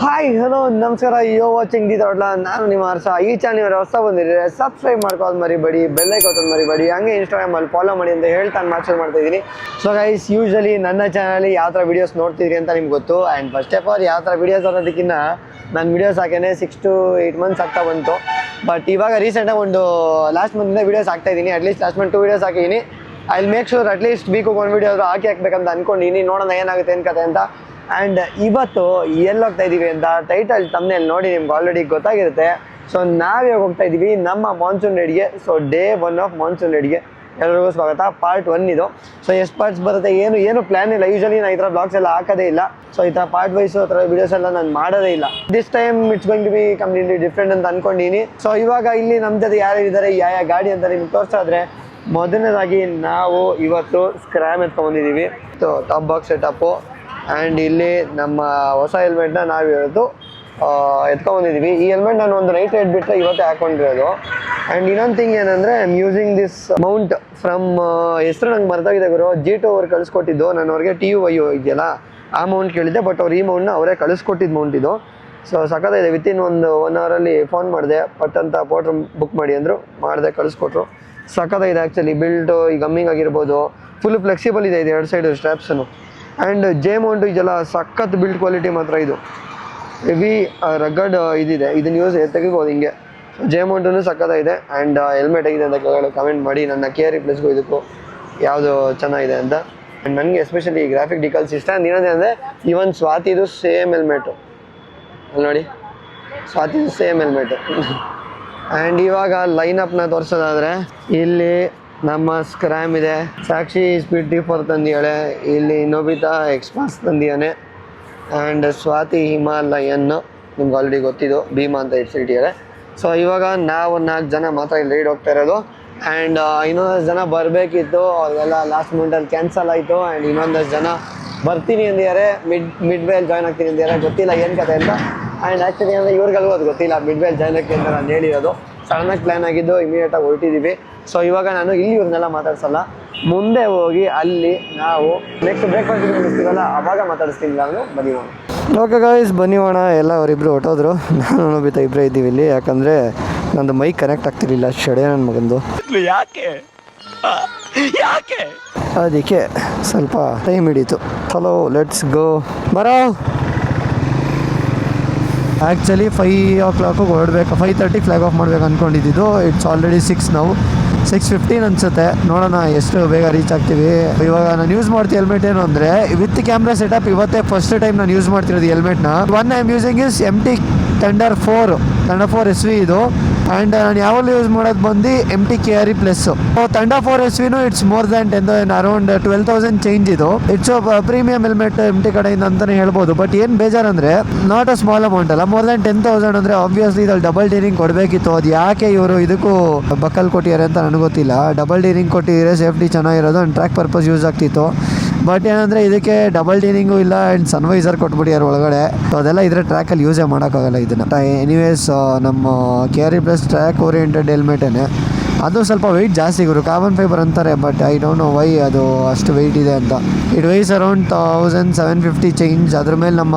Hi hello ನಮಸ್ಕಾರ. ಯೋ watching the ಥಾಟ್ಲ. ನಾನು ನಿಮ್ಮ ಹರ್ಷ. ಈ ಚಾನಲ್ ಹೊಸ ಬಂದಿದ್ರೆ ಸಬ್ಸ್ಕ್ರೈಬ್ ಮಾಡ್ಕೊಳ್ಳೋದು ಮರಿಬೇಡಿ, ಬೆಲ್ಲೈಕನ್ ಒತ್ತೋದು ಮರಿಬೇಡಿ, ಹಂಗೆ ಇನ್ಸ್ಟಾಗ್ರಾಮಲ್ಲಿ ಫಾಲೋ ಮಾಡಿ ಅಂತ ಹೇಳ್ತಾ ಮಾರ್ಚರ್ ಮಾಡ್ತಾ ಇದ್ದೀನಿ. ಸೊ ಗೈಸ್, ಯೂಶಲಿ ನನ್ನ ಚಾನಲಲ್ಲಿ ಯಾವ ಥರ ವೀಡಿಯೋಸ್ ನೋಡ್ತಿದ್ರಿ ಅಂತ ನಿಮ್ಗೆ ಗೊತ್ತು. ಆ್ಯಂಡ್ ಫಸ್ಟ್ ಆಫ್ ಆಲ್ ಯಾವ ಥರ ವೀಡಿಯೋಸ್ ಅನ್ನೋದಕ್ಕಿಂತ ನಾನು ವೀಡಿಯೋಸ್ ಹಾಕೇನೆ 6 to 8 months ಆಗ್ತಾ ಬಂತು. ಬಟ್ ಇವಾಗ ರೀಸೆಂಟಾಗಿ ಒಂದು ಲಾಸ್ಟ್ ಮಂತಿಂದ ವೀಡಿಯೋಸ್ ಹಾಕ್ತಾ ಇದ್ದೀನಿ. ಅಟ್ಲೀಸ್ಟ್ ಲಾಸ್ಟ್ ಮಂತ್ 2 ವೀಡಿಯೋಸ್ ಹಾಕಿದ್ದೀನಿ. I will make sure at least ವೀಕಿಗೆ 1 ವೀಡಿಯೋ ಹಾಕಬೇಕಂತ ಅಂದ್ಕೊಂಡಿದ್ದೀನಿ. ನೋಡೋಣ ಏನಾಗುತ್ತೆ ಏನು ಕತೆ ಅಂತ. ಆ್ಯಂಡ್ ಇವತ್ತು ಎಲ್ಲೋಗ್ತಾ ಇದ್ದೀವಿ ಅಂತ ಟೈಟಲ್ ತಮ್ಮನೇಲಿ ನೋಡಿ ನಿಮ್ಗೆ ಆಲ್ರೆಡಿ ಗೊತ್ತಾಗಿರುತ್ತೆ. ಸೊ ನಾವಿವಾಗ ಹೋಗ್ತಾ ಇದ್ದೀವಿ ನಮ್ಮ ಮಾನ್ಸೂನ್ ರೈಡ್ಗೆ. ಸೊ ಡೇ 1 ಆಫ್ ಮಾನ್ಸೂನ್ ರೈಡ್ಗೆ ಎಲ್ಲರಿಗೂ ಸ್ವಾಗತ. ಪಾರ್ಟ್ 1 ಇದು. ಸೊ ಎಷ್ಟು ಪಾರ್ಟ್ಸ್ ಬರುತ್ತೆ ಏನು ಪ್ಲ್ಯಾನ್ ಇಲ್ಲ. ಯೂಶಲಿ ನಾನು ಈ ಥರ ಬ್ಲಾಗ್ಸ್ ಎಲ್ಲ ಹಾಕೋದೇ ಇಲ್ಲ. ಸೊ ಈ ಥರ ಪಾರ್ಟ್ ವೈಸು ಆ ಥರ ವೀಡಿಯೋಸ್ ಎಲ್ಲ ನಾನು ಮಾಡೋದೇ ಇಲ್ಲ. This time it's going to be completely different ಅಂತ ಅಂದ್ಕೊಂಡಿನಿ. ಸೊ ಇವಾಗ ಇಲ್ಲಿ ನಮ್ಮ ಜೊತೆ ಯಾರು ಇದ್ದಾರೆ, ಯಾವ ಗಾಡಿ ಅಂತ ನಿಮ್ಗೆ ತೋರಿಸಿದ್ರೆ, ಮೊದಲನೇದಾಗಿ ನಾವು ಇವತ್ತು ಸ್ಕ್ರಾಮ್ ಎತ್ಕೊಂಡ್ಬಂದಿದ್ದೀವಿ. Top box setup. ಆ್ಯಂಡ್ ಇಲ್ಲಿ ನಮ್ಮ ಹೊಸ ಹೆಲ್ಮೆಟ್ನ ನಾವು ಇವತ್ತು ಎತ್ಕೊಂಡ್ಬಂದಿದ್ದೀವಿ. ಈ ಹೆಲ್ಮೆಟ್ ನಾನು ಒಂದು ನೈಟ್ ರೈಡ್ ಬಿಟ್ಟರೆ ಇವತ್ತೇ ಹಾಕ್ಕೊಂಡಿರೋದು. ಆ್ಯಂಡ್ ಇನ್ನೊಂದು ಥಿಂಗ್ ಏನಂದರೆ, I am using this Mount from ಹೆಸರು ನಂಗೆ ಮರೆತಾಗಿದೆ ಗುರು. G2 ಅವ್ರು ಕಳಿಸ್ಕೊಟ್ಟಿದ್ದು. ನಾನು ಅವ್ರಿಗೆ TUI ಇದೆಯಲ್ಲ ಆ ಮೌಂಟ್ ಕೇಳಿದ್ದೆ. ಬಟ್ ಅವ್ರು ಈ ಮೌಂಟ್ನ ಅವರೇ ಕಳಿಸ್ಕೊಟ್ಟಿದ್ದು ಮೌಂಟ್ ಇದು. ಸೊ ಸಖತ್ತಾಗಿದೆ. ವಿತಿನ್ ಒಂದು 1 ಅವರಲ್ಲಿ ಫೋನ್ ಮಾಡಿದೆ, ಪಟ್ ಅಂತ ಪೋಟ್ರ್ ಬುಕ್ ಮಾಡಿ ಅಂದರು. ಮಾಡಿದೆ, ಕಳಿಸ್ಕೊಟ್ರು. ಸಖತ್ತಾಗಿದೆ ಆ್ಯಕ್ಚುಲಿ. ಬಿಲ್ಟು ಈ ಗಮ್ಮಿಂಗ್ ಆಗಿರ್ಬೋದು, ಫುಲ್ ಫ್ಲೆಕ್ಸಿಬಲ್ ಇದೆ 2 ಸೈಡು ಸ್ಟ್ರ್ಯಾಪ್ಸನ್ನು. ಆ್ಯಂಡ್ ಜೆ ಮೌಂಟು ಇದೆಲ್ಲ ಸಖತ್ ಬಿಲ್ಡ್ ಕ್ವಾಲಿಟಿ ಮಾತ್ರ. ಇದು ಹೆವಿ ರಗಡ್ ಇದಿದೆ. ಇದನ್ನು ಯೂಸ್ ತೆಗಿಬೋದು ಹಿಂಗೆ. ಜೆ ಮೌಂಟೂ ಸಖತ್ತಾಗಿದೆ. ಆ್ಯಂಡ್ ಹೆಲ್ಮೆಟ್ ಆಗಿದೆ ಅಂತ ಕಮೆಂಟ್ ಮಾಡಿ. ನನ್ನ KRE ಪ್ಲಸ್ಗೂ ಇದಕ್ಕೂ ಯಾವುದು ಚೆನ್ನಾಗಿದೆ ಅಂತ. ಆ್ಯಂಡ್ ನನಗೆ ಎಸ್ಪೆಷಲಿ ಗ್ರಾಫಿಕ್ ಡಿಕಲ್ಸ್ ಇಷ್ಟ. ಇನ್ನೊಂದೇ ಅಂದರೆ ಇವನ್ ಸ್ವಾತಿದು ಸೇಮ್ ಹೆಲ್ಮೆಟು ಅಲ್ಲಿ ನೋಡಿ, ಸ್ವಾತಿದು ಸೇಮ್ ಹೆಲ್ಮೆಟು. ಆ್ಯಂಡ್ ಇವಾಗ ಲೈನಪ್ನ ತೋರಿಸೋದಾದರೆ, ಇಲ್ಲಿ ನಮ್ಮ ಸ್ಕ್ರಾಮ್ ಇದೆ, ಸಾಕ್ಷಿ ಸ್ಪೀಡ್ T4 ತಂದಿಯಾಳೆ, ಇಲ್ಲಿ ನೋಬಿತಾ ಎಕ್ಸ್ಪಾಸ್ ತಂದಿಯಾನೆ, ಆ್ಯಂಡ್ ಸ್ವಾತಿ ಹಿಮಾಲಯನ್ ನಿಮ್ಗೆ ಆಲ್ರೆಡಿ ಗೊತ್ತಿದ್ದು, ಭೀಮಾ ಅಂತ ಇಟ್ಟಿದ್ದಾರೆ. ಸೊ ಇವಾಗ ನಾವು 4 ಜನ ಮಾತ್ರ ಇಲ್ಲಿ ರೈಡ್ ಹೋಗ್ತಾ ಇರೋದು. ಆ್ಯಂಡ್ ಇನ್ನೊಂದಷ್ಟು ಜನ ಬರಬೇಕಿತ್ತು, ಅವ್ರಿಗೆಲ್ಲ ಲಾಸ್ಟ್ ಮೂಮೆಂಟಲ್ಲಿ ಕ್ಯಾನ್ಸಲ್ ಆಯಿತು. ಆ್ಯಂಡ್ ಇನ್ನೊಂದಷ್ಟು ಜನ ಬರ್ತೀನಿ ಅಂದಿದ್ದಾರೆ, ಮಿಡ್ ವೇಲ್ ಜಾಯ್ನ್ ಆಗ್ತೀನಿ ಅಂದಿದ್ದಾರೆ. ಗೊತ್ತಿಲ್ಲ ಏನು ಕತೆ ಅಂತ. ಆ್ಯಂಡ್ ಆ್ಯಕ್ಚುಲಿ ಅಂದರೆ ಇವ್ರಿಗೆಲ್ಲೂ ಅದು ಗೊತ್ತಿಲ್ಲ ಮಿಡ್ ವೇಲ್ ಜಾಯ್ನ್ ಆಗ್ತೀನಿ ಅಂತ ನಾನು ಹೇಳಿರೋದು. ಸಡನ್ನಾಗಿ ಪ್ಲ್ಯಾನ್ ಆಗಿದ್ದು, ಇಮಿಡಿಯೇಟಾಗಿ ಹೊರಟಿದ್ದೀವಿ. ಸೊ ಇವಾಗ ನಾನು ಇಲ್ಲಿ ಇವ್ರನ್ನೆಲ್ಲ ಮಾತಾಡ್ಸಲ್ಲ, ಮುಂದೆ ಹೋಗಿ ಅಲ್ಲಿ ನಾವು ನೆಕ್ಸ್ಟ್ ಬ್ರೇಕ್ಫಾಸ್ಟ್ ಮುಗಿಸ್ತೀವಲ್ಲ ಅವಾಗ ಮಾತಾಡಿಸ್ತೀನಿ. ನಾನು ಬನ್ನಿವೋಣ. Okay guys, ಬನ್ನಿವೋಣ. ಎಲ್ಲ ಅವರಿಬ್ಬರು ಹೊಟ್ಟೋದ್ರು. ನಾನು ನೋಬಿತಾ ಇಬ್ಬರೇ ಇದ್ದೀವಿ ಇಲ್ಲಿ. ಯಾಕಂದರೆ ನಂದು ಮೈಕ್ ಕನೆಕ್ಟ್ ಆಗ್ತಿರಲಿಲ್ಲ, ಶಡೆ ನನ್ನ ಮಗಂದು. ಯಾಕೆ ಅದಕ್ಕೆ ಸ್ವಲ್ಪ ಟೈಮ್ ಹಿಡೀತು. ಚಲೋ ಲೆಟ್ಸ್ ಗೋ. ಬರೋ. ಆ್ಯಕ್ಚುಲಿ 5 o'clock ಹೊರಡಬೇಕು. 5:30 ಫ್ಲಾಗ್ ಆಫ್ ಮಾಡಬೇಕು ಅಂದ್ಕೊಂಡಿದ್ದು. ಇಟ್ಸ್ ಆಲ್ರೆಡಿ 6 ನಾವು 6:15 ಅನಿಸುತ್ತೆ. ನೋಡೋಣ ಎಷ್ಟು ಬೇಗ ರೀಚ್ ಆಗ್ತೀವಿ. ಇವಾಗ ನಾನು ಯೂಸ್ ಮಾಡ್ತೀವಿ ಹೆಲ್ಮೆಟ್ ಏನು ಅಂದರೆ, ವಿತ್ ಕ್ಯಾಮ್ರಾ ಸೆಟಪ್ ಇವತ್ತೇ ಫಸ್ಟ್ ಟೈಮ್ ನಾನು ಯೂಸ್ ಮಾಡ್ತಿರೋದು ಹೆಲ್ಮೆಟ್ನ. One I am using is MT thunder 4 SV ಇದು. ಆ್ಯಂಡ್ ನಾನು ಯಾವಾಗಲೂ ಯೂಸ್ ಮಾಡೋದು ಬಂದು MT KRE ಪ್ಲಸ್. ಥಂಡರ್ 4 SVನೂ it's more than 10,000 around 12,000 change ಇದು. ಇಟ್ಸ್ ಪ್ರೀಮಿಯಂ ಹೆಲ್ಮೆಟ್ MT ಕಡೆಯಿಂದ ಅಂತಲೇ ಹೇಳ್ಬೋದು. ಬಟ್ ಏನು ಬೇಜಾರಂದರೆ, ನಾಟ್ ಅ ಸ್ಮಾಲ್ ಅಮೌಂಟ್ ಅಲ್ಲ. ಮೋರ್ ದ್ಯಾನ್ 10,000 ಅಂದರೆ ಆಬ್ವಿಯಸ್ಲಿ ಇದ್ರಲ್ಲಿ ಡಬಲ್ ಡೀರಿಂಗ್ ಕೊಡಬೇಕಿತ್ತು. ಅದು ಯಾಕೆ ಇವರು ಇದಕ್ಕೂ ಬಕ್ಕಲ್ ಕೊಟ್ಟಿದ್ದಾರೆ ಅಂತ ನನಗೆ ಗೊತ್ತಿಲ್ಲ. ಡಬಲ್ ಡೀರಿಂಗ್ ಕೊಟ್ಟಿದ್ರೆ ಸೇಫ್ಟಿ ಚೆನ್ನಾಗಿರೋದು, ಆ್ಯಂಡ್ ಟ್ರ್ಯಾಕ್ ಪರ್ಪಸ್ ಯೂಸ್ ಆಗ್ತಿತ್ತು. ಬಟ್ ಏನಂದರೆ ಇದಕ್ಕೆ ಡಬಲ್ ಡೀರಿಂಗು ಇಲ್ಲ, ಆ್ಯಂಡ್ ಸನ್ವೈಸರ್ ಕೊಟ್ಬಿಟ್ಟಿದ್ದಾರೆ ಒಳಗಡೆ. ಸೊ ಅದೆಲ್ಲ ಇದ್ರೆ ಟ್ರ್ಯಾಕಲ್ಲಿ ಯೂಸೇ ಮಾಡೋಕ್ಕಾಗಲ್ಲ ಇದನ್ನು. ಎನಿವೇಸ್ ನಮ್ಮ KRE ಪ್ಲಸ್ ಟ್ರ್ಯಾಕ್ ಓರಿಯೆಂಟೆಡ್ ಹೆಲ್ಮೆಟೇ. ಅದು ಸ್ವಲ್ಪ ವೆಯ್ಟ್ ಜಾಸ್ತಿ ಗುರು. ಕಾರ್ಬನ್ ಫೈಬರ್ ಅಂತಾರೆ, but I don't know why ಅದು ಅಷ್ಟು ವೆಯ್ಟ್ ಇದೆ ಅಂತ. It weighs around 1750 change. ಅದ್ರ ಮೇಲೆ ನಮ್ಮ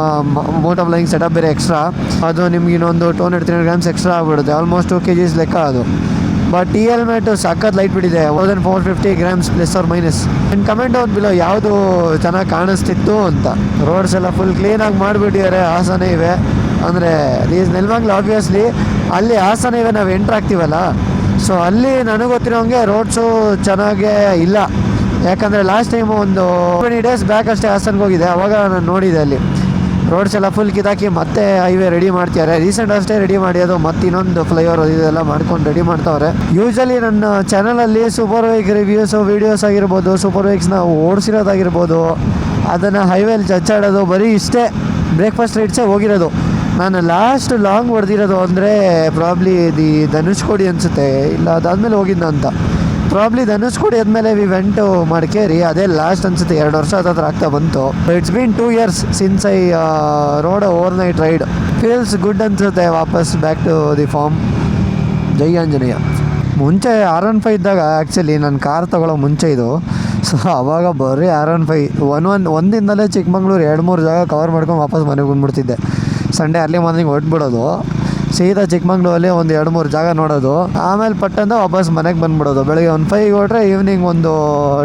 ಮೋಟೋ ಫ್ಲೈಯಿಂಗ್ ಸೆಟಪ್ ಬೇರೆ ಎಕ್ಸ್ಟ್ರಾ. ಅದು ನಿಮ್ಗೆ ಇನ್ನೊಂದು 200-300 grams ಎಕ್ಸ್ಟ್ರಾ ಆಗ್ಬಿಡುತ್ತೆ. ಆಲ್ಮೋಸ್ಟ್ 2 kgs ಲೆಕ್ಕ ಅದು. ಬಟ್ ಈ ಹೆಲ್ಮೆಟ್ ಸಖತ್ ಲೈಟ್ ಬಿಟ್ಟಿದೆ, 1450 grams plus or minus. And comment down below ಯಾವುದು ಚೆನ್ನಾಗಿ ಕಾಣಿಸ್ತಿತ್ತು ಅಂತ. ರೋಡ್ಸ್ ಎಲ್ಲ ಫುಲ್ ಕ್ಲೀನಾಗಿ ಮಾಡಿಬಿಟ್ಟಿದ್ದಾರೆ. ಹಾಸನ ಇವೆ ಅಂದರೆ ನೆಲಮಂಗಲ ಆಬ್ವಿಯಸ್ಲಿ. ಅಲ್ಲಿ ಹಾಸನ ಇವೆ ನಾವು ಎಂಟ್ರ್ ಆಗ್ತೀವಲ್ಲ, ಸೊ ಅಲ್ಲಿ ನನಗೆ ಗೊತ್ತಿರೋಂಗೆ ರೋಡ್ಸು ಚೆನ್ನಾಗೇ ಇಲ್ಲ. ಯಾಕಂದರೆ ಲಾಸ್ಟ್ ಟೈಮು ಒಂದು 20 days ಬ್ಯಾಕ್ ಅಷ್ಟೇ ಹಾಸನ್ಗೆ ಹೋಗಿದೆ. ಅವಾಗ ನಾನು ನೋಡಿದೆ ಅಲ್ಲಿ ರೋಡ್ಸ್ ಎಲ್ಲ ಫುಲ್ ಕಿತ್ತಾಕಿ ಮತ್ತೆ ಹೈವೇ ರೆಡಿ ಮಾಡ್ತಿದ್ದಾರೆ. ರೀಸೆಂಟ್ ಅಷ್ಟೇ ರೆಡಿ ಮಾಡಿರೋದು, ಮತ್ತು ಇನ್ನೊಂದು ಫ್ಲೈಓವರ್ ಇದೆಲ್ಲ ಮಾಡ್ಕೊಂಡು ರೆಡಿ ಮಾಡ್ತಾವ್ರೆ. ಯೂಶಲಿ ನನ್ನ ಚಾನಲಲ್ಲಿ ಸೂಪರ್ ಬೈಕ್ ರಿವ್ಯೂಸು ವೀಡಿಯೋಸ್ ಆಗಿರ್ಬೋದು, ಸೂಪರ್ ಬೈಕ್ಸ್ನ ಓಡಿಸಿರೋದಾಗಿರ್ಬೋದು, ಅದನ್ನು ಹೈವೇಲಿ ಚಚ್ಚಾಡೋದು, ಬರೀ ಇಷ್ಟೇ ಬ್ರೇಕ್ಫಾಸ್ಟ್ ರೈಡ್ಸೇ ಹೋಗಿರೋದು. ನಾನು ಲಾಸ್ಟ್ ಲಾಂಗ್ ಹೊಡೆದಿರೋದು ಅಂದರೆ ಪ್ರಾಬ್ಲಿ ಧನುಷ್ಕೋಡಿ ಅನಿಸುತ್ತೆ, ಇಲ್ಲ ಅದಾದಮೇಲೆ ಹೋಗಿದ್ದ ಅಂತ. ಪ್ರಾಬ್ಲಿ ಧನುಷ್ಕೋಡಿ ಆದಮೇಲೆ ವಿ ವೆಂಟ್ ಮಡಿಕೇರಿ, ಅದೇ ಲಾಸ್ಟ್ ಅನಿಸುತ್ತೆ. 2 ವರ್ಷ ಹತ್ರ ಆಗ್ತಾ ಬಂತು. It's been 2 years since I rode over night ride. Feels good ಅನಿಸುತ್ತೆ. ವಾಪಸ್ ಬ್ಯಾಕ್ ಟು ದಿ ಫಾರ್ಮ್. ಜೈ ಆಂಜನೇಯ. ಮುಂಚೆ R15 ಇದ್ದಾಗ ಆ್ಯಕ್ಚುಲಿ ನಾನು ಕಾರ್ ತೊಗೊಳ್ಳೋ ಮುಂಚೆ ಇದು. ಸೊ ಆವಾಗ ಬರೀ R15 ಒಂದಿಂದಲೇ ಚಿಕ್ಕಮಂಗ್ಳೂರು 2-3 ಜಾಗ ಕವರ್ ಮಾಡ್ಕೊಂಡು ವಾಪಸ್ ಮನೆಗೆ ಬಂದುಬಿಡ್ತಿದ್ದೆ. ಸಂಡೇ ಅರ್ಲಿ ಮಾರ್ನಿಂಗ್ ಹೊರಟ್ಬಿಡೋದು, ಸೀದಾ ಚಿಕ್ಕಮಂಗ್ಳೂರಲ್ಲಿ ಒಂದು 2-3 ಜಾಗ ನೋಡೋದು, ಆಮೇಲೆ ಪಟ್ಟಂತ ವಾಪಸ್ ಮನೆಗೆ ಬಂದ್ಬಿಡೋದು. ಬೆಳಗ್ಗೆ ಒಂದು 5 ಹೊರಟ್ರೆ ಈವ್ನಿಂಗ್ ಒಂದು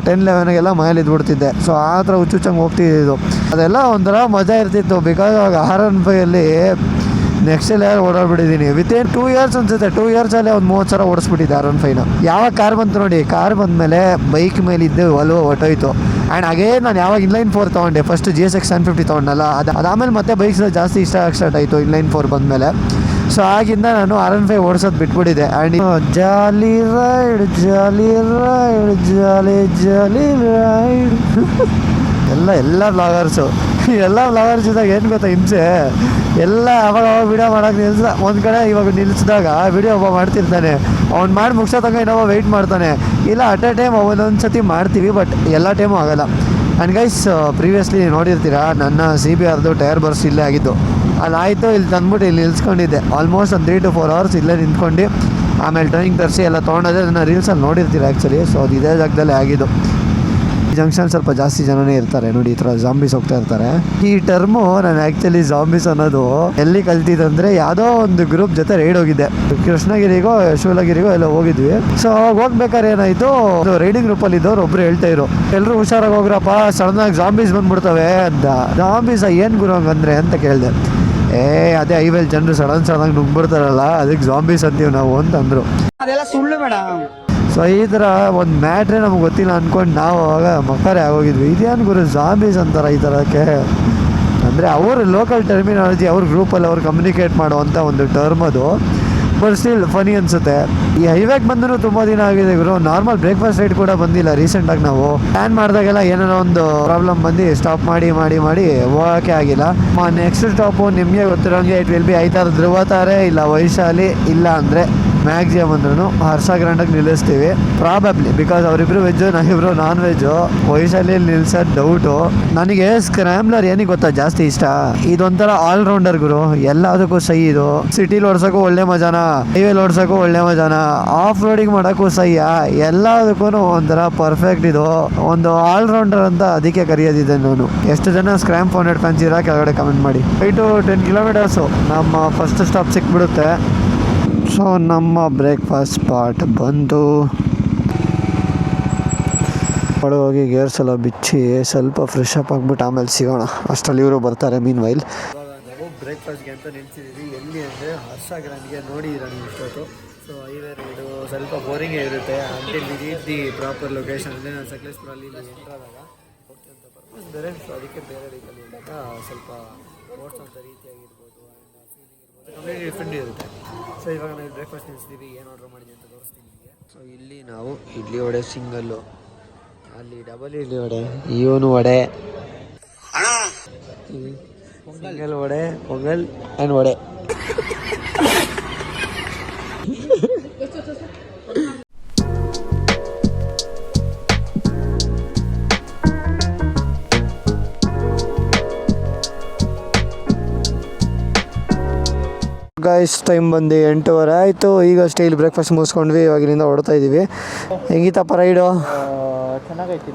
10-11ಗೆಲ್ಲ ಮನೇಲಿ ಇದ್ಬಿಡ್ತಿದ್ದೆ. ಸೊ ಆ ಥರ ಹುಚ್ಚುಚ್ಚಂಗೆ ಹೋಗ್ತಿದ್ದು, ಅದೆಲ್ಲ ಒಂಥರ ಮಜಾ ಇರ್ತಿತ್ತು. ಬಿಕಾಸ್ ಆವಾಗ R15ಯಲ್ಲಿ ನೆಕ್ಸ್ಟ್ ಲೆವೆಲ್ ಓಡಾಡ್ಬಿಟ್ಟಿದ್ದೀನಿ. ವಿತಿನ್ 2 ಇಯರ್ಸ್ ಅನ್ಸುತ್ತೆ, 2 ಇಯರ್ಸಲ್ಲೇ ಒಂದು 30 ಸಲ ಓಡಿಸ್ಬಿಟ್ಟಿದ್ದೆ R15ನ. ಯಾವಾಗ ಕಾರ್ ಬಂತು ನೋಡಿ, ಕಾರ್ ಬಂದಮೇಲೆ ಬೈಕ್ ಮೇಲೆ ಇದ್ದೆ ಒಲವು ಹೊಟ್ಟೋಯ್ತು. ಆ್ಯಂಡ್ ಹಾಗೇ ನಾನು ಯಾವಾಗ ಇನ್ಲೈನ್ 4 ತೊಗೊಂಡೆ, ಫಸ್ಟ್ GSX 750 ತೊಗೊಂಡಲ್ಲ, ಅದಾದಮೇಲೆ ಮತ್ತೆ ಬೈಕ್ಸ್ ಜಾಸ್ತಿ ಇಷ್ಟ ಆಗಿ ಸ್ಟಾರ್ಟ್ ಆಯಿತು ಇನ್ಲೈನ್ 4 ಬಂದಮೇಲೆ. ಸೊ ಆಗಿಂದ ನಾನು R15 ಓಡಿಸೋದು ಬಿಟ್ಬಿಟ್ಟಿದ್ದೆ. And jolly ride jolly ride jolly jolly ride ಎಲ್ಲ ಬ್ಲಾಗರ್ಸು ಇದ್ದಾಗ ಏನು ಗೊತ್ತಾ ಹಿಂಸೆ, ಎಲ್ಲ ಅವಾಗ ವೀಡಿಯೋ ಮಾಡೋಕೆ ಒಂದು ಕಡೆ ಇವಾಗ ನಿಲ್ಲಿಸಿದಾಗ ವೀಡಿಯೋ ಒಬ್ಬ ಮಾಡ್ತಿರ್ತಾನೆ, ಅವ್ನು ಮಾಡಿ ಮುಗಿಸೋ ತನಕ ಇನ್ನೊಬ್ಬ ವೆಯ್ಟ್ ಮಾಡ್ತಾನೆ. ಇಲ್ಲ ಅಟ್ ಎ ಟೈಮ್ ಒಂದೊಂದು ಸತಿ ಮಾಡ್ತೀವಿ, ಬಟ್ ಎಲ್ಲ ಟೈಮು ಆಗೋಲ್ಲ. ಆ್ಯಂಡ್ ಗೈಸ್, ಪ್ರೀವಿಯಸ್ಲಿ ನೋಡಿರ್ತೀರಾ ನನ್ನ CBRದು ಟೈರ್ ಬರ್ಸ್ ಇಲ್ಲೇ ಆಗಿದ್ದು. ಅದಾಯಿತು, ಇಲ್ಲಿ ತಂದ್ಬಿಟ್ಟು ಇಲ್ಲಿ ನಿಲ್ಸ್ಕೊಂಡಿದ್ದೆ. ಆಲ್ಮೋಸ್ಟ್ ಒಂದು 3 to 4 hours ಇಲ್ಲೇ ನಿಂತ್ಕೊಂಡು ಆಮೇಲೆ ಟ್ರೈನಿಂಗ್ ತರಿಸಿ ಎಲ್ಲ ತೊಗೊಂಡೋದೆ. ಅದನ್ನು ರೀಲ್ಸಲ್ಲಿ ನೋಡಿರ್ತೀರ ಆ್ಯಕ್ಚುಲಿ. ಸೊ ಅದು ಇದೇ ಜಾಗದಲ್ಲೇ ಆಗಿದ್ದು. ಈ ಜಂಕ್ಷನ್ ಸ್ವಲ್ಪ ಜಾಸ್ತಿ ಜನನೇ ಇರ್ತಾರೆ ನೋಡಿ, ಈ ಥರ ಜಾಂಬೀಸ್ ಹೋಗ್ತಾ ಇರ್ತಾರೆ. ಈ ಟರ್ಮು ನಾನು ಆ್ಯಕ್ಚುಲಿ ಜಾಂಬೀಸ್ ಅನ್ನೋದು ಎಲ್ಲಿ ಕಲ್ತಿದ್ದಂದರೆ, ಯಾವುದೋ ಒಂದು ಗ್ರೂಪ್ ಜೊತೆ ರೈಡ್ ಹೋಗಿದ್ದೆ, ಕೃಷ್ಣಗಿರಿಗೋ ಶೂಲಗಿರಿಗೋ ಎಲ್ಲ ಹೋಗಿದ್ವಿ. ಸೊ ಅವಾಗ ಹೋಗ್ಬೇಕಾದ್ರೆ ಏನಾಯಿತು, ರೈಡಿಂಗ್ ಗ್ರೂಪಲ್ಲಿ ಇದ್ದವ್ರು ಒಬ್ರು ಹೇಳ್ತಾ ಇದ್ರು, ಎಲ್ಲರೂ ಹುಷಾರಾಗಿ ಹೋಗ್ರಪ್ಪ, ಸಡನ್ನಾಗಿ ಜಾಂಬೀಸ್ ಬಂದ್ಬಿಡ್ತವೆ ಅಂತ. ಜಾಂಬೀಸ ಏನು ಗುರು ಹಂಗಂದ್ರೆ ಅಂತ ಕೇಳಿದೆ. ಅದೇ ಹೈವೇಲಿ ಜನರು ಸಡನ್ನಾಗಿ ನುಗ್ಬಿಡ್ತಾರಲ್ಲ, ಅದಕ್ಕೆ ಜಾಂಬೀಸ್ ಅಂತೀವಿ ನಾವು ಅಂತಂದರು. ಅದೆಲ್ಲ ಸುಳ್ಳು ಮೇಡಮ್. ಸೊ ಈ ಥರ ಒಂದು ಮ್ಯಾಟ್ರೇ ನಮ್ಗೆ ಗೊತ್ತಿಲ್ಲ ಅಂದ್ಕೊಂಡು ನಾವು ಅವಾಗ ಮಕ್ಕರೇ ಆಗೋಗಿದ್ವಿ. ಇದೇನು ಗುರು ಜಾಂಬೀಸ್ ಅಂತಾರೆ ಈ ಥರಕ್ಕೆ ಅಂದರೆ, ಅವ್ರ ಲೋಕಲ್ ಟರ್ಮಿನಾಲಜಿ, ಅವ್ರ ಗ್ರೂಪಲ್ಲಿ ಅವ್ರು ಕಮ್ಯುನಿಕೇಟ್ ಮಾಡುವಂಥ ಒಂದು ಟರ್ಮ್ ಅದು. ಬಟ್ ಸ್ಟಿಲ್ ಫನಿ ಅನಿಸುತ್ತೆ. ಈ ಹೈವೇಗೆ ಬಂದರೂ ತುಂಬ ದಿನ ಆಗಿದೆ ಗುರು. ನಾರ್ಮಲ್ ಬ್ರೇಕ್ಫಾಸ್ಟ್ ರೈಡ್ ಕೂಡ ಬಂದಿಲ್ಲ ರೀಸೆಂಟಾಗಿ. ನಾವು ಪ್ಲ್ಯಾನ್ ಮಾಡಿದಾಗೆಲ್ಲ ಏನಾರ ಒಂದು ಪ್ರಾಬ್ಲಮ್ ಬಂದು ಸ್ಟಾಪ್ ಮಾಡಿ ಹೋಗೋಕ್ಕೆ ಆಗಿಲ್ಲ. ನೆಕ್ಸ್ಟ್ ಸ್ಟಾಪು ನಿಮಗೆ ಗೊತ್ತಿರೋಂಗೆ ಇಟ್ ವಿಲ್ ಬಿ ಐತಾರ ಧ್ರುವ ತಾರೆ, ಇಲ್ಲ ವೈಶಾಲಿ, ಇಲ್ಲ ಅಂದರೆ ಮ್ಯಾಕ್ಸಿಮಮ್ ಅಂದ್ರೂ ಹರ್ಷ ಗ್ರ್ಯಾಂಡಾಗಿ ನಿಲ್ಲಿಸ್ತೀವಿ ಪ್ರಾಬಬ್ಲಿ. ಬಿಕಾಸ್ ಅವರಿಬ್ಬರು ವೆಜ್ಜು, ನಾವಿಬ್ಬರು ನಾನ್ ವೆಜ್ಜು. ವೈಶಾಲಿಯಲ್ಲಿ ನಿಲ್ಸೋದು ಡೌಟು. ನನಗೆ ಸ್ಕ್ರ್ಯಾಮ್ಲರ್ ಏನಿಗೆ ಗೊತ್ತಾ ಜಾಸ್ತಿ ಇಷ್ಟ, ಇದೊಂಥರ ಆಲ್ರೌಂಡರ್ ಗುರು, ಎಲ್ಲದಕ್ಕೂ ಸೈ. ಇದು ಸಿಟಿಲಿ ಓಡ್ಸೋಕ್ಕೂ ಒಳ್ಳೆ ಮಜಾನ, ಹೈವೇಲಿ ಓಡ್ಸೋಕ್ಕೂ ಒಳ್ಳೆ ಮಜಾನ, ಆಫ್ ರೋಡಿಂಗ್ ಮಾಡೋಕ್ಕೂ ಸೈಯ, ಎಲ್ಲದಕ್ಕೂ ಒಂಥರ ಪರ್ಫೆಕ್ಟ್. ಇದು ಒಂದು ಆಲ್ರೌಂಡರ್ ಅಂತ ಅದಕ್ಕೆ ಕರೆಯೋದಿದೆ ನಾನು. ಎಷ್ಟು ಜನ ಸ್ಕ್ರ್ಯಾಮ್ 400 ಫ್ಯಾನ್ಸ್ ಇರೋ ಕೆಳಗಡೆ ಕಮೆಂಟ್ ಮಾಡಿ. 5 to 10 kilometers ನಮ್ಮ ಫಸ್ಟ್ ಸ್ಟಾಪ್ ಸಿಕ್ಬಿಡುತ್ತೆ. ಸೊ ನಮ್ಮ ಬ್ರೇಕ್ಫಾಸ್ಟ್ ಸ್ಪಾಟ್ ಬಂದು ಹೋಗಿ ಗೇರ್ಸ್ ಎಲ್ಲ ಬಿಚ್ಚಿ ಸ್ವಲ್ಪ ಫ್ರೆಶ್ ಅಪ್ ಆಗಿಬಿಟ್ಟು ಆಮೇಲೆ ಸಿಗೋಣ. ಅಷ್ಟರಲ್ಲಿ ಇವರು ಬರ್ತಾರೆ. ಮೀನ್ ವೈಲ್ ನಾವು ಬ್ರೇಕ್ಫಾಸ್ಟ್ಗೆ ಅಂತ ನಿಲ್ಸಿದ್ದೀವಿ. ಎಲ್ಲಿ ಅಂದರೆ ಹರ್ಷ ಗ್ರ್ಯಾಂಡ್ಗೆ ನೋಡಿದ್ದೀರ ನೀವು ಇಷ್ಟೊತ್ತು. ಸೊ ಹೈವೇ ರೈಡು ಸ್ವಲ್ಪ ಬೋರಿಂಗೇ ಇರುತ್ತೆ until we reach the proper location. ಅಂದರೆ ನಾನು ಸಕಲೇಶ್ಪುರಲ್ಲಿ ಎಂಟ್ರಾದಾಗ ಹೋಗ್ತಂತ ಪರ್ಪಸ್ ಬೇರೆ. ಸೊ ಅದಕ್ಕೆ ಬೇರೆ ರೀತಿಯಲ್ಲಿ ಇದ್ದಾಗ ಸ್ವಲ್ಪ ಓಡಿಸೋಂಥ ರೀತಿಯಾಗಿರ್ಬೋದು ಆ್ಯಂಡ್ ಫೀಲಿಂಗ್ ಇರ್ಬೋದು ಕಂಪ್ಲೀಟ್ಲಿ ಡಿಫ್ರೆಂಟ್ ಇರುತ್ತೆ. ಸೊ ಇವಾಗ ನಾವು ಬ್ರೇಕ್ಫಾಸ್ಟ್ ನಿಲ್ಸಿದ್ದೀವಿ, ಏನು ಆರ್ಡರ್ ಮಾಡಿದ್ವಿ ಅಂತ ತೋರಿಸ್ತೀನಿ ನಿಮಗೆ. ಸೊ ಇಲ್ಲಿ ನಾವು ಇಡ್ಲಿ ವಡೆ ಸಿಂಗಲ್ಲು, ಅಲ್ಲಿ ಡಬಲ್ ಇಡ್ಲಿ ವಡೆ, ಇವನು vada, single vada, pongal and vada. Guys time ಬಂದು 8:15 ಆಯಿತು. ಈಗ ಸ್ಟೈಲ್ ಬ್ರೇಕ್ಫಾಸ್ಟ್ ಮುಗಿಸ್ಕೊಂಡ್ವಿ, ಇವಾಗಿನಿಂದ ಹೊಡ್ತಾ ಇದ್ದೀವಿ. ಹೆಂಗಿತ್ತಪ್ಪ ರೈಡು? ಚೆನ್ನಾಗೈತಿ.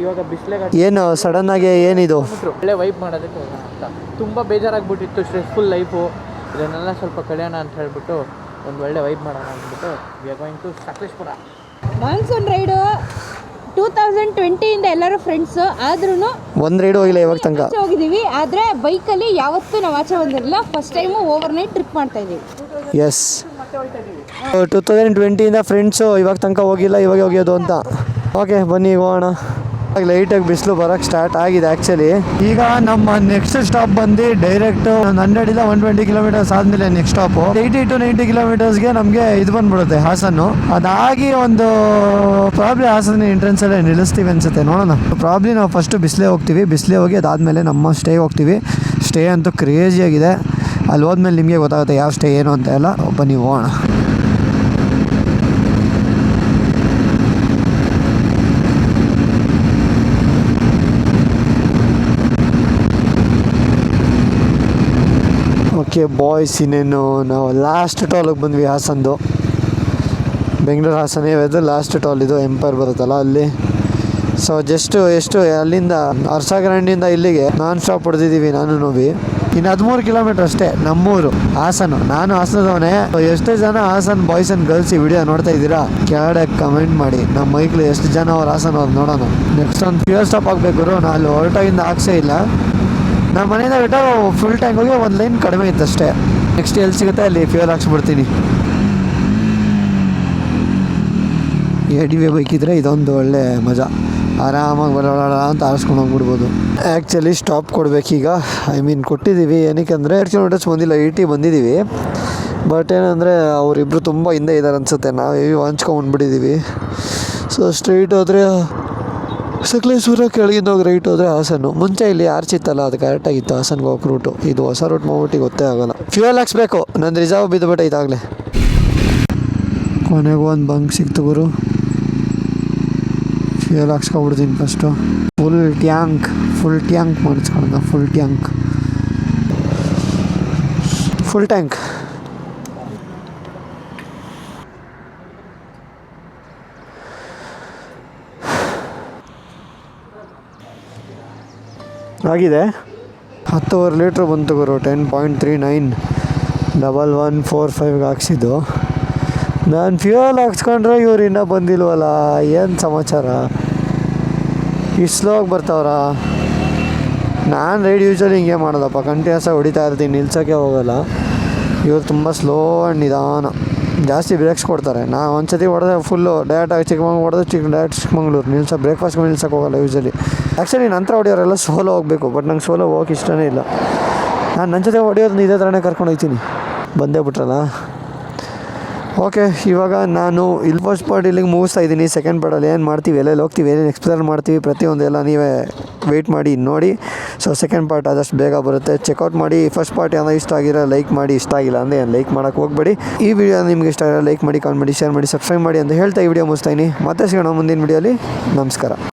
ಇವಾಗ ಬಿಸಿಲಿಗೆ ಏನು ಸಡನ್ನಾಗಿ ಏನಿದು ಒಳ್ಳೆ ವೈಬ್ ಮಾಡೋದಕ್ಕೆ ಹೋಗೋಣ ಅಂತ. ತುಂಬ ಬೇಜಾರಾಗ್ಬಿಟ್ಟಿತ್ತು, ಸ್ಟ್ರೆಸ್ಫುಲ್ ಲೈಫು, ಇದನ್ನೆಲ್ಲ ಸ್ವಲ್ಪ ಕಳೆಯೋಣ ಅಂತ ಹೇಳ್ಬಿಟ್ಟು ಒಂದು ಒಳ್ಳೆ ವೈಬ್ ಮಾಡೋಣ ಅಂದ್ಬಿಟ್ಟು we are going to Sakleshpur. Monsoon ride 2020 ಎಲ್ಲರೂ ಫ್ರೆಂಡ್ಸು, ಆದ್ರೂ ಒಂದು ರೈಡ್ ಹೋಗಿಲ್ಲ ಇವಾಗ ತನಕ. ಹೋಗಿದ್ದೀವಿ, ಆದರೆ ಬೈಕಲ್ಲಿ ಯಾವತ್ತೂ ನಾವು ಆಚೆ ಬಂದಿರಲಿಲ್ಲ. First time over night trip ಮಾಡ್ತಾ ಇದ್ದೀವಿ. ಎಸ್, 2020 ಫ್ರೆಂಡ್ಸು ಇವಾಗ ತನಕ ಹೋಗಿಲ್ಲ, ಇವಾಗ ಹೋಗ್ಯೋದು ಅಂತ. ಓಕೆ ಬನ್ನಿ ಹೋಗೋಣ. ಲೈಟಾಗಿ ಬಿಸಿಲು ಬರೋಕ್ಕೆ ಸ್ಟಾರ್ಟ್ ಆಗಿದೆ ಆ್ಯಕ್ಚುಲಿ. ಈಗ ನಮ್ಮ ನೆಕ್ಸ್ಟ್ ಸ್ಟಾಪ್ ಬಂದು ಡೈರೆಕ್ಟು 100 ಇಲ್ಲ 120 kilometers ಆದಮೇಲೆ ನೆಕ್ಸ್ಟ್ ಸ್ಟಾಪು 80 to 90 kilometersಗೆ ನಮಗೆ ಇದು ಬಂದ್ಬಿಡುತ್ತೆ ಹಾಸನ್ನು. ಅದಾಗಿ ಒಂದು ಪ್ರಾಬ್ಲಿ ಹಾಸನ ಎಂಟ್ರೆನ್ಸಲ್ಲೇ ನಿಲ್ಲಿಸ್ತೀವಿ ಅನಿಸುತ್ತೆ, ನೋಡೋಣ. ಪ್ರಾಬ್ಲಿ ನಾವು ಫಸ್ಟು ಬಿಸಿಲೇ ಹೋಗಿ ಅದಾದಮೇಲೆ ನಮ್ಮ ಸ್ಟೇ ಹೋಗ್ತೀವಿ. ಸ್ಟೇ ಅಂತೂ ಕ್ರೇಜಿಯಾಗಿದೆ, ಅಲ್ಲಿ ಹೋದ್ಮೇಲೆ ನಿಮಗೆ ಗೊತ್ತಾಗುತ್ತೆ ಯಾವ ಸ್ಟೇ ಏನು ಅಂತ ಎಲ್ಲ. ಬನ್ನಿ ಹೋಗೋಣ. ಓಕೆ ಬಾಯ್ಸ್, ಇನ್ನೇನು ನಾವು ಲಾಸ್ಟ್ ಟೋಲಿಗೆ ಬಂದ್ವಿ ಹಾಸನದು. Bengaluru Hassan weather last toll ಇದು, ಎಂಪೈರ್ ಬರುತ್ತಲ್ಲ ಅಲ್ಲಿ. ಸೊ ಜಸ್ಟ್ ಎಷ್ಟು ಅಲ್ಲಿಂದ ಹರ್ಷ ಗ್ರ್ಯಾಂಡಿಂದ ಇಲ್ಲಿಗೆ ನಾನ್ ಸ್ಟಾಪ್ ಹೊಡೆದಿದ್ದೀವಿ ನಾನು ನೋವಿ. ಇನ್ನು 13 ಕಿಲೋಮೀಟ್ರ್ ಅಷ್ಟೇ ನಮ್ಮೂರು ಹಾಸನ. ನಾನು ಹಾಸನದವನೇ. ಎಷ್ಟು ಜನ ಹಾಸನ್ ಬಾಯ್ಸ್ ಆ್ಯಂಡ್ ಗರ್ಲ್ಸ್ ಈ ವಿಡಿಯೋ ನೋಡ್ತಾ ಇದ್ದೀರಾ ಕೆಳಗಡೆ ಕಮೆಂಟ್ ಮಾಡಿ. ನಮ್ಮ ಮೈಕ್ಳು ಎಷ್ಟು ಜನ ಅವ್ರು ಹಾಸನ ಅವ್ರು ನೋಡೋಣ. ನೆಕ್ಸ್ಟ್ ಒಂದು ಫ್ಯೂಯಲ್ ಸ್ಟಾಪ್ ಆಗಬೇಕು. ನಾನು ಅಲ್ಲಿ ಹೊರಟಾಗಿಂದ ಹಾಕ್ಸೇ ಇಲ್ಲ. ನಮ್ಮ ಮನೆಯಿಂದ ಬಿಟ್ಟು ಫುಲ್ ಟ್ಯಾಂಕ್ ಹೋಗಿ ಒಂದು ಲೈನ್ ಕಡಿಮೆ ಇತ್ತು ಅಷ್ಟೇ. ನೆಕ್ಸ್ಟ್ ಎಲ್ಲಿ ಸಿಗುತ್ತೆ ಅಲ್ಲಿ ಫ್ಯೂಯಲ್ ಹಾಕ್ಸ್ಬಿಡ್ತೀನಿ. ADV ಬೈಕ್ ಇದ್ದರೆ ಇದೊಂದು ಒಳ್ಳೆ ಮಜಾ. ಆರಾಮಾಗಿ ಬರೋಣ ಅಂತ ಆರಿಸ್ಕೊಂಡು ಹೋಗ್ಬಿಡ್ಬೋದು. Actually stop ಕೊಡಬೇಕೀಗ. ಕೊಟ್ಟಿದ್ದೀವಿ. ಏನಕ್ಕೆ ಅಂದರೆ 8 ಕಿಲೋಮೀಟರ್ಸ್ ಬಂದಿಲ್ಲ, 80 ಬಂದಿದ್ದೀವಿ. ಬಟ್ ಏನಂದರೆ ಅವರಿಬ್ಬರು ತುಂಬ ಹಿಂದೆ ಇದ್ದಾರೆ ಅನಿಸುತ್ತೆ. ನಾವು ಹಂಚ್ಕೊಂಡ್ಬಿಟ್ಟಿದ್ದೀವಿ. ಸೊ ಸ್ಟ್ರೈಟ್ ಹೋದರೆ ಸಕಲೇಶ್ವರ, ಕೆಳಗಿಂದ ಹೋಗಿ ರೈಟ್ ಹೋದರೆ ಹಾಸನ. ಮುಂಚೆ ಇಲ್ಲಿ ಆರ್ಚ್ ಇತ್ತಲ್ಲ, ಅದು ಕರೆಕ್ಟಾಗಿತ್ತು ಹಾಸನ್ಗೆ ಹೋಗೋ ರೂಟು. ಇದು ಹೊಸ ರೂಟ್ ಮಾಡ್ಬಿಟ್ಟು ಗೊತ್ತೇ ಆಗೋಲ್ಲ. ಫ್ಯೂಯಲ್ ಹಾಕ್ಸ್ಬೇಕು. ನಂದು ರಿಸರ್ವ್ ಬಿದ್ದುಬಿಟ್ಟು ಇದಾಗಲೇ. ಕೊನೆಗೂ ಒಂದು ಬಂಕ್ ಸಿಕ್ತು ಗುರು. ಫ್ಯೂಯಲ್ ಹಾಕ್ಸ್ಕೊಬಿಡ್ತೀನಿ ಫಸ್ಟು. ಫುಲ್ ಟ್ಯಾಂಕ್ ಮಾಡಿಸ್ಕೊಳ್ಳೋಣ. ಫುಲ್ ಟ್ಯಾಂಕ್ ಆಗಿದೆ. 10.5 ಲೀಟ್ರ್ ಬಂತು ಗುರು. 10.39 1145 ಹಾಕ್ಸಿದ್ದು. ನಾನು ಫ್ಯೂಯಲ್ ಹಾಕ್ಸ್ಕೊಂಡ್ರೆ ಇವ್ರು ಇನ್ನೂ ಬಂದಿಲ್ವಲ್ಲ, ಏನು ಸಮಾಚಾರ? ಇಷ್ಟು ಸ್ಲೋ ಆಗಿ ಬರ್ತಾವ್ರಾ? ನಾನು ರೈಡ್ ಯೂಶ್ವಲಿ ಹಿಂಗೆ ಮಾಡೋದಪ್ಪ, ಕಂಟಿನ್ಯೂಸ್ ಆಗಿ ಹೊಡಿತಾ ಇರ್ತೀನಿ, ನಿಲ್ಸೋಕ್ಕೆ ಹೋಗೋಲ್ಲ. ಇವ್ರು ತುಂಬ ಸ್ಲೋ ಆ್ಯಂಡ್ ನಿಧಾನ, ಜಾಸ್ತಿ ಬ್ರೇಕ್ಸ್ ಕೊಡ್ತಾರೆ. ನಾನು ಒಂದು ಸತಿ ಹೊಡೆದ್ರೆ ಫುಲ್ಲು ಡೈರೆಕ್ಟಾಗಿ ಚಿಕ್ಕಮಂಗ್ಳೂರು ಹೊಡೆದು ಡೈರೆಕ್ಟ್ ಚಿಕ್ಕಮಂಗ್ಳೂರು ಬ್ರೇಕ್ಫಾಸ್ಟ್ಗೆ ನಿಲ್ಸೋಕ್ಕೆ ಹೋಗಲ್ಲ ಯೂಶ್ವಲಿ. ಆ್ಯಕ್ಚುಲಿ ನಂತರ ಹೊಡಿಯೋರೆಲ್ಲ ಸೋಲೋ ಹೋಗಬೇಕು, ಬಟ್ ನಂಗೆ ಸೋಲೋ ಹೋಗೋಕೆ ಇಷ್ಟನೇ ಇಲ್ಲ. ನಾನು ನನ್ನ ಜೊತೆ ಹೊಡಿಯೋದನ್ನ ಇದೇ ಥರನೇ ಕರ್ಕೊಂಡು ಹೋಗ್ತೀನಿ. ಬಂದೇ ಬಿಟ್ರಲ್ಲ. ಓಕೆ, ಇವಾಗ ನಾನು ಇಲ್ಲಿ ಫಸ್ಟ್ ಪಾರ್ಟ್ ಇಲ್ಲಿಗೆ ಮುಗಿಸ್ತಾ ಇದ್ದೀನಿ. ಸೆಕೆಂಡ್ ಪಾರ್ಟಲ್ಲಿ ಏನು ಮಾಡ್ತೀವಿ, ಎಲ್ಲೆಲ್ಲಿ ಹೋಗ್ತೀವಿ, ಏನೇನು ಎಕ್ಸ್ಪ್ಲೋರ್ ಮಾಡ್ತೀವಿ, ಪ್ರತಿಯೊಂದೆಲ್ಲ ನೀವೇ ವೆಯ್ಟ್ ಮಾಡಿ ನೋಡಿ. ಸೊ ಸೆಕೆಂಡ್ ಪಾರ್ಟ್ ಆದಷ್ಟು ಬೇಗ ಬರುತ್ತೆ, ಚೆಕ್ಔಟ್ ಮಾಡಿ. ಫಸ್ಟ್ ಪಾರ್ಟ್ ಏನೋ ಇಷ್ಟ ಆಗಿರೋ ಲೈಕ್ ಮಾಡಿ, ಇಷ್ಟ ಆಗಿಲ್ಲ ಅಂದರೆ ಏನು ಲೈಕ್ ಮಾಡೋಕ್ಕೆ ಹೋಗಬೇಡಿ. ಈ ವಿಡಿಯೋ ನಿಮಗೆ ಇಷ್ಟ ಆಗಿರೋ ಲೈಕ್ ಮಾಡಿ, ಕಾಮೆಂಟ್ ಮಾಡಿ, ಶೇರ್ ಮಾಡಿ, ಸಬ್ಸ್ಕ್ರೈಬ್ ಮಾಡಿ ಅಂತ ಹೇಳ್ತಾ ಈ ವಿಡಿಯೋ ಮುಗಿಸ್ತಾ ಇದ್ದೀನಿ. ಮತ್ತೆ ಸಿಗೋಣ ಮುಂದಿನ ವಿಡಿಯೋಲಿ. ನಮಸ್ಕಾರ.